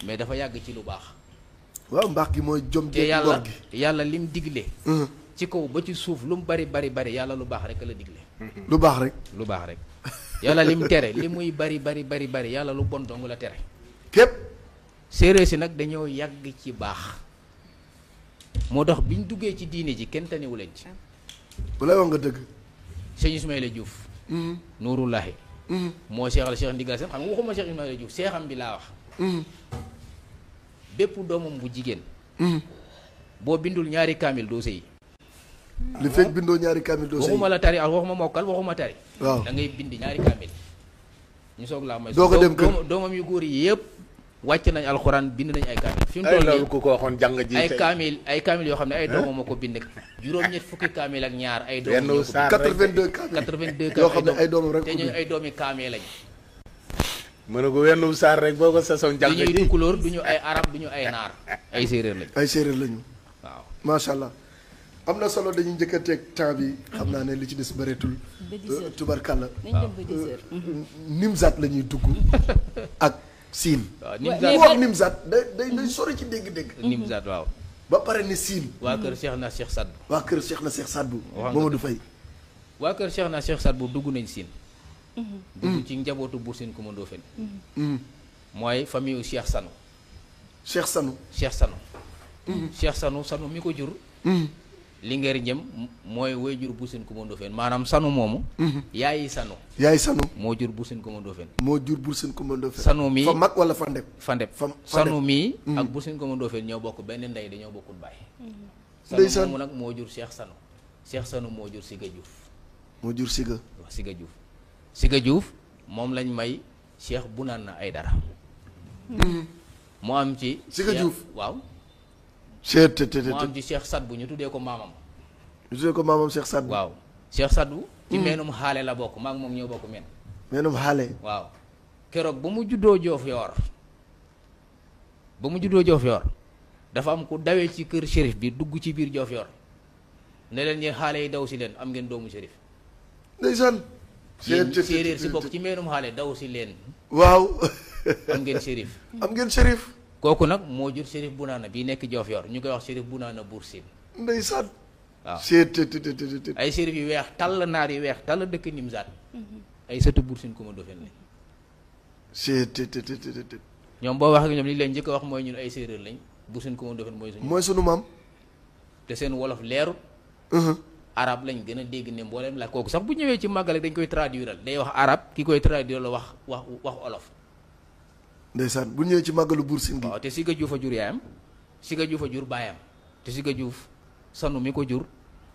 mais dafa yàgg ci lu baax. waaw mbaax gi mooy jom. te yàlla lim digle. ci kaw ba ci suuf lu mu bari yàlla lu baax rek la digle. lu baax rek. lu baax rek yàlla lim tere li muy bari yàlla lu bon dong la tere. képp. séeréer si nag dañoo yàgg ci baax. moo tax biñ duggee ci diine ji kenn tanewu leen ci. bu lay wax nga dëgg. sëñ Ismaïla Diouf. Nuurullahi. moo seexal Cheikh Ndigal Sène xam nga waxuma Cheikh Ismaïla Diouf seexam bi laa wax. bépp doomam bu jigéen. boo bindul ñaari kaamil doo sëy. li fekk bindoo ñaari kaamil doo sëy. waxuma la tari waxuma mokkal waxuma tari. waaw da ngay bind ñaari kaamil. ñu soog laa may. doo ko dem kër doomam yu góor yi yëpp wàcc nañ alxuraan bind nañ ay kaamil. fi mu toll loolu ku ko waxoon jàng ji ay kaamil yoo xam ne ay doomam a ko bind. juróom-ñett fukki kaamil ak ñaar ay doomam ñoo ko bind. 82 kaamil 82 yoo xam ne ay doomam rek te ñooñu ay doomi kaamil lañ. mën na ko wenn saar rek boo ko sasoon jàng ji. du ñuy tukulóor du ñu ay arab du ñu ay naar ay séeréer lañ. ay séeréer lañu. waaw macha allah. am na solo dañuy njëkkanteeg temps bi xam naa ne li ci des bëreetul. tubarkalla. Nimzaat la ñuy dugg ak Siin. waaw wax Nimzaat day sori ci dégg-dégg. Nimzaat waaw. ba pare ni Siin. waa kër Cheikh na Cheikh Sadbu. waa kër Cheikh na Cheikh Sadbu. Mamadou Faye. waa kër Cheikh na Cheikh Sadbu dugg nañ Siin. dugg ci njabootu Buur Siin Kumba Ndoofeen. mooy famille u Cheikh Sanu. Cheikh Sanu. Cheikh Sanu. Cheikh Sanu mi ko jur. Linguère Njëm mooy woy jur Buur Siin Kumba Ndoofeen maanaam Sanu moomu. yaayi Sanu. yaay Sanu. moo jur Buur Siin Kumba Ndoofeen. moo jur Buur Siin Kumba Ndoofeen. Sanu mii fa mag wala fa ndeb. fa ndeb Sanu mii. ak Buur Siin Kumba Ndoofeen ñoo bokk benn ndey dañoo bokkul baay. Sanu moomu nag moo jur Cheikh Sanu. Cheikh Sanu moo jur Siga Diouf. moo jur Siga. waaw Siga Diouf. Siga Diouf moom lañ may Cheikh Bounana Aydara. mu am ci. Siga Diouf waaw. mu am ci Cheikh Sadbu ñu tuddee ko maamam. ñu tuddee ko maamam Cheikh Sadbu. waaw Cheikh Sadbu. ci meenum xaale la bokk maa ngi moom ñoo bokk meen. meenum xaale. waaw keroog ba mu juddoo Diofior dafa am ku dawee ci kër shérif bi dugg ci biir Diofior ne leen ñi xaale yi daw si leen am ngeen doomu shérif. ndeysaan. séeréer si bokk ci meenum xaale daw si leen. waaw. am ngeen shérif. am ngeen shérif. kooku nag moo jur shérif Bounana bii nekk Diofior ñu koy wax shérif Bounana Buur Siin. ndeysaan. waaw ay shérif yu weex tàll naar yu weex tàll dëkk Nimzaat. ay sëtu Buur Siin Kumba Ndoofeen lañ. ñoom boo wax ak ñoom li leen njëkk a wax mooy ñun ay séeréer lañ Buur Siin Kumba Ndoofeen mooy sunu maam. te seen wolof leerut. arab lañ gën a dégg ne mboolem la kooku sax bu ñëwee ci màggale dañ koy traduiral day wax arab ki koy traduiral wax olof. ndeysaan bu ñëwee ci màggalu Buur Siin gi. waaw te Siga Diouf a jur yaayam Siga Diouf a jur baayam te Siga Diouf Sanu mi ko jur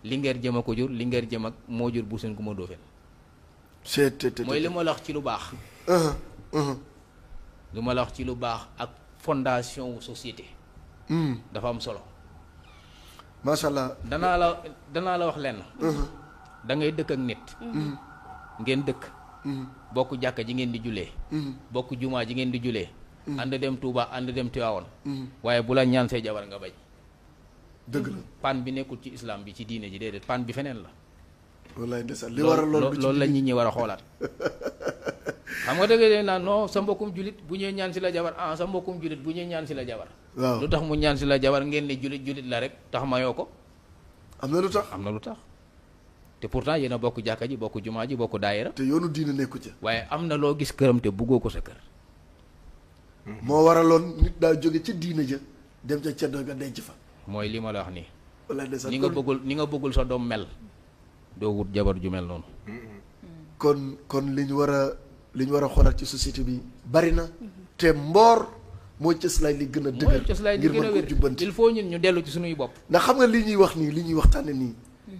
Linguère Jëm a ko jur Linguère Jëm ak moo jur Buur Siin Kumba Ndoofeen. mooy li ma la wax ci lu baax. li ma la wax ci lu baax ak fondation wu société. dafa am solo. macha allah danaa la wax lenn. da ngay dëkk ak nit. ngeen dëkk bokk jàkka ji ngeen di julee bokk jumaa ji ngeen di julee ànd dem Touba ànd dem Tiwaawoon waaye bu la ñaan say jabar nga bañ dëgg la pan bi nekkul ci islam bi ci diine ji déedéet pan bi feneen la wallaay ndeysaan li waral loolu la nit ñi war a xoolaat xam nga dëgg naan non sa mbokkum julit bu ñëwee ñaan si la jabar sa mbokkum julit bu ñëwee ñaan si la jabar waaw lu tax mu ñaan si la jabar ngeen ne julit la rek tax mayoo ko am na lu tax te pourtant yéen a bokk jàkka ji bokk jumaa ji bokk daayira te yoonu diine nekku ca waaye am na loo gis këram te buggoo ko sa kër moo waraloon nit daa jóge ca diine ja dem ca ceddo nga denc fa mooy li ma la wax nii wallaay ndeysaan ni nga bëggul sa doom mel doo wut jabar ju mel noonu kon li ñu war a xoolaat ci société bi bari na te mboor mooy cëslaay li gën a dëgër ngir mën ko jubbanti il faut ñun ñu dellu ci suñuy bopp ndax xam nga li ñuy wax nii li ñuy waxtaane nii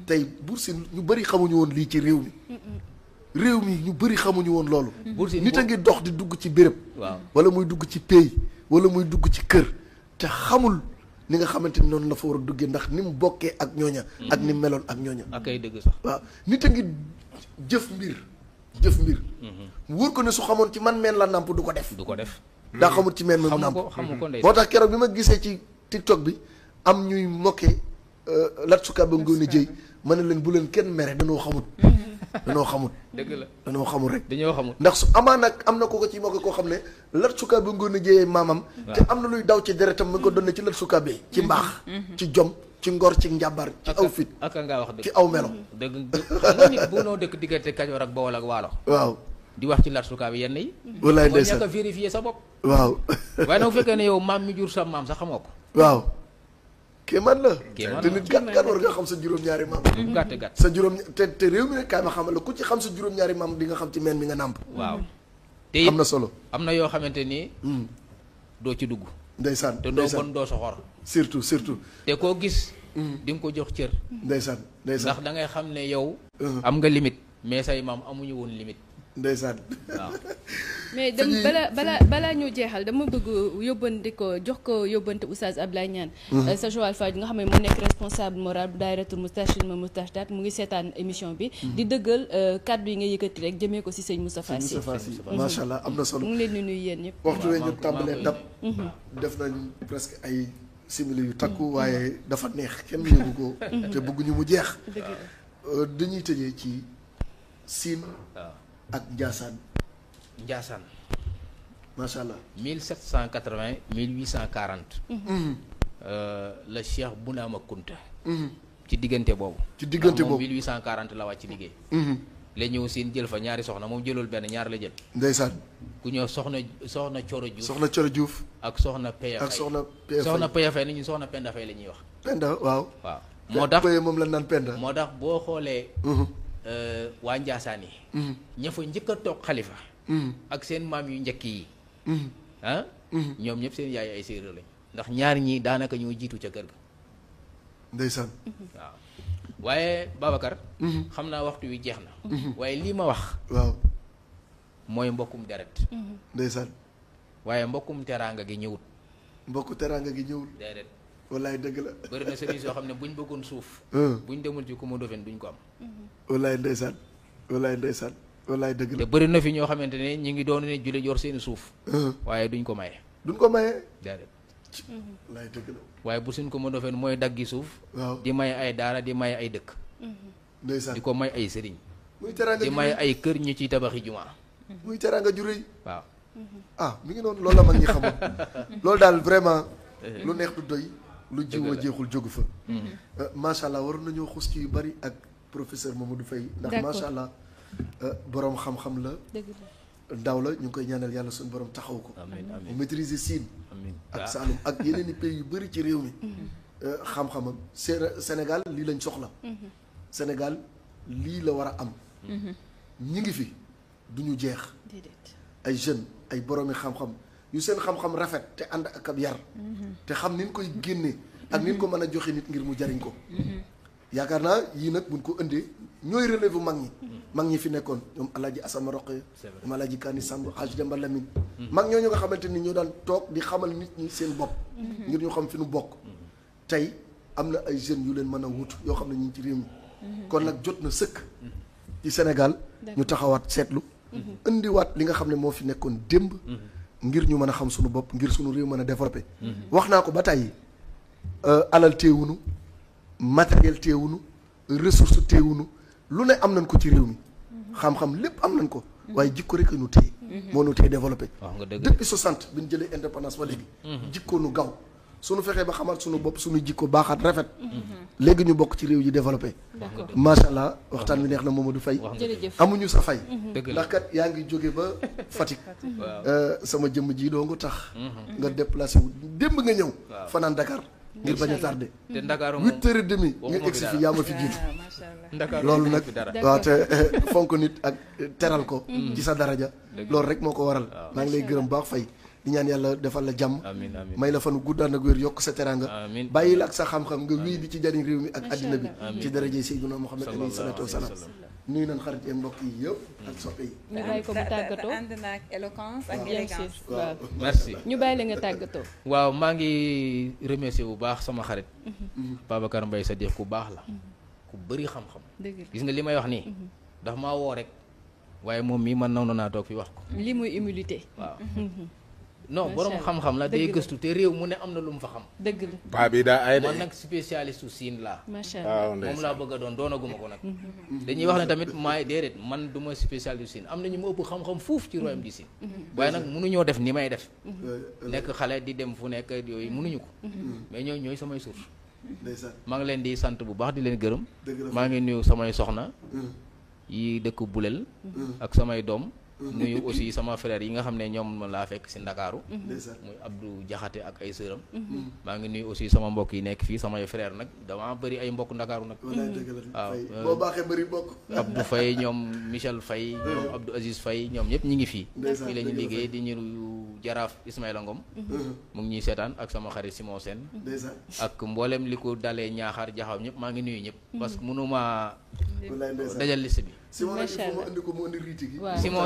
tey Bour Sine ñu bëri xamuñu woon lii ci réew mi ñu bëri xamuñu woon loolu nit a ngi dox di dugg ci béréb waaw wala muy dugg ci pays wala muy dugg ci kër te xamul ni nga xamante ni noonu la fa war a duggee ndax ni mu bokkee ak ñooña ak ni meloon ak ñooña ak ay dëgg sax waaw nit a ngi jëf mbir mu wóor ko ne su xamoon ci man meen la nàmp du ko def daa xamul ci meen mu nàmp moo tax keroog bi ma gisee ci TikTok bi am ñuy moqué Lat Sukaabe Ngoone Jeey ma ne leen bu leen kenn mere danoo xamut dëgg la danoo xamul rek dañoo xamul ndax su amaan nag am na ko ci moqué koo xam ne Lat Sukaabe Ngoone Jeey maamam te am na luy daw ci deretam mu ngi ko doon ci Lat Sukaabe ci mbaax ci jom ci ngor ci njàmbaar ci aw fit ak ngaa wax dëgg ci aw melo dëgg xam nga nit bu noo dëkk diggante Kajoor ak Bawol ak Waalo waaw di wax ci Lat Sukaabe yenn yi wallaay ndeysaan ñàkk a vérifier sa bopp waaw waaye nag bu fekkee ne yow maam mi jur sa maam sax xamoo ko waaw kéemaan la te nit gàtt war nga xam sa juróom-ñaari maam gàtt sa juróom te réew mi ne kaay ma xamal la ku ci xam sa juróom-ñaari maam di nga xam ci meen mi nga nàmp waaw te am na solo am na yoo xamante ni doo ci dugg ndeysaan te doo bon doo soxor surtout te koo gis di nga ko jox cër ndeysaan ndax da ngay xam ne yow am nga limite mais say maam amuñu woon limite ndeysaan waaw mais dem balaa ñu jeexal dama bëgg yóbbante ko jox ko yóbbante Oustaz Ablaye Niane sa Joal Fadiouth nga xam ne moo nekk responsable moral bu daayiratul Moustarchidine Moustarchidaty mu ngi seetaan émission bi di dëggal kàddu yi nga yëkkati rek jëmee ko si sëñ Moustapha Sy macha allah am na solo mu ngi leen di nuyu yéen ñëpp waxtu wee ñu tàmbalee dab def nañ presque ay simili yu takku waaye dafa neex kenn yëgu ko te bëgguñu mu jeex dañuy tëjee ci Sine ak Ndiassane macha allah 1780 1840 la Cheikh Bounama Kunta ci diggante boobu 1840 la wàcc liggéey la ñëw Sine jël fa ñaari soxna moom jëlul benn ñaar la jël ndeysaan ku ñëw soxna Coro Diouf ak soxna Peya Faye soxna Peya Faye ni ñu soxna Penda Faye la ñuy wax Penda waaw moo tax moom la naan Penda moo tax boo xoolee waa Njaasaan yi ña fa njëkk a toog xalifa ak seen maam yu njëkk yi ñoom ñëpp seen yaay ay séeréer lañ ndax ñaar ñi daanaka ñoo jiitu ca kër ga ndeysaan waaw waaye Babacar xam naa waxtu wi jeex na waaye lii ma wax waaw mooy mbokkum deret ndeysaan waaye mbokkum teraanga gi ñëwut mbokku teraanga gi ñëwul déedéet wallaay dëgg la bëri na sëriñ soo xam ne buñ bëggoon suuf buñ demul ci Coumba Ndoffène duñ ko am wallaay ndeysaan wallaay dëgg la te bëri na fi ñoo xamante ne ñu ngi doon ne jule yor seeni suuf waaye duñ ko maye déedéet wallaay dëgg la waaye bu suñ Coumba Ndoffène mooy daggi suuf waaw di may ay daara di may ay dëkk ndeysaan di ko may ay sëriñ muy teraanga di may ay kër ñu ciy tabaxi jumaa muy teraanga ju rëy waaw mi ngi noonu loolu la mag ñi xamoon loolu daal vraiment lu neex du doy lu jiw a jeexul jógu fa macha allah waroon nañoo xuus ci yu bari ak professeur Mamadou Faye ndax macha allah boroom xam-xam la ndaw la ñu ngi koy ñaanal yàlla suñu borom taxaw ko mu maîtriser Sine ak Saloum ak yeneen i pays yu bari ci réew mi xam-xamam Sénégal lii lañ soxla Sénégal lii la war a am ñi ngi fi duñu jeex ay jeunes ay boroomi xam-xam yu seen xam-xam rafet te ànd ak ab yar te xam ni ñu koy génnee ak ni ñu ko mën a joxe nit ngir mu jariñ ko yaakaar naa yii nag buñ ko indee ñooy relève mag ñi fi nekkoon ñoom Alaaji Asama Roqe ñoom Alaaji Kani Samb Haj Demba Lamine mag ñooñu nga xamante ni ñoo daan toog di xamal nit ñi seen bopp ngir ñu xam fi nu bokk tey am na ay jeunes yu leen mën a wut yoo xam ne ñu ngi ci réew mi kon nag jot na sëkk ci Sénégal ñu taxawaat seetlu indiwaat li nga xam ne moo fi nekkoon démb ngir ñu mën a xam suñu bopp ngir suñu réew mën a développé wax naa ko ba tàyyi alal téewunu matériel téewunu ressource téewunu lu ne am nañ ko ci réew mi xam-xam lépp am nañ ko waaye jikko rek nu téye moo nu téye développé depuis 60 bi ñu jëlee indépendance ba léegi jikko nu gaw suñu fexee ba xamal suñu bopp suñu jikko baaxaat rafet léegi ñu bokk ci réew yi développé macha allah waxtaan wi neex na Mamadou Faye amuñu sa fay ndax kat yaa ngi jóge ba Fatick sama jëmm ji doo nga tax nga déplacé wu démb nga ñëw fanaan Dakar ngir bañ a tardé te Ndakaaru 8h30 nga egsi fi yaa ma fi jiitu loolu nag waaw te fonk nit ak teral ko ci sa daraja loolu rek moo ko waral maa ngi lay gërëm baax Faye di ñaan yàlla defal la jàmm may la fanu guddaan ak wér yokk sa teranga bàyyi la ak sa xam-xam nga wii di ci jariñ réew mi ak àddina bi ci daraje Seydina Muhammad alayhi salaatu wasalaam nuyu nañ xarit yi mbokk yi yëpp ak soppe yi ñu bàyyi ko mu tàggatoo ànd na ak éloquence ak élégance waaw merci ñu bàyyi la nga tàggatoo waaw maa ngi remercier bu baax sama xarit Babacar Mbaye Sadikh ku baax la ku bëri xam-xam gis nga li may wax nii ndax maa woo rek waaye moom mii man naw naa toog fi wax ko li muy humilité waaw non borom xam-xam la day gëstu te réew mu ne am na lu mu fa xam dëgg la paa bi daa ay man nag spécialiste su siin laa macha allah moom laa bëgg a doonaguma ko nag dañuy wax ne tamit maay déedéet man du ma spécialiste siin am na ñu ma ëpp xam-xam fuuf ci royaume du Sine waaye nag mënuñoo def ni may def nekk xale di dem fu nekk yooyu mënuñu ko mais ñooy samay source maa ngi leen di sant bu baax di leen gërëm maa ngi nuyu samay soxna yi dëkk Bulel ak samay doom nuyu aussi sama frère yi nga xam ne ñoom laa fekk si Ndakaaru muy Abdou Jaxate ak ay sëram maa ngi nuyu aussi sama mbokk yi nekk fii samay frère nag dama bëri ay mbokk Ndakaaru nag waaw boo baaxee bëri mbokk Abdou Faye ñoom Michel Faye ñoom Abdou Aziz Faye ñoom ñëpp ñi ngi fii fii la ñu liggéey di ñu jaraaf Ismaïla Ngom mu ngi ñuy seetaan ak sama xarit Simon Sène ak mboolem li ko dalee Ñaaxaar Jaxaw ñëpp maa ngi nuyu ñëpp parce que mënuma dajal liste bi Simon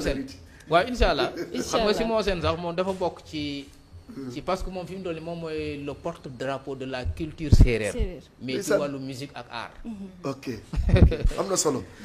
Sène waaw incha allah xam nga Simon Sène sax moom dafa bokk ci parce que moom fi mu doon moom mooy le porte-drapeau de la culture séeréer mais ci wàllu musique ak art ok am na solo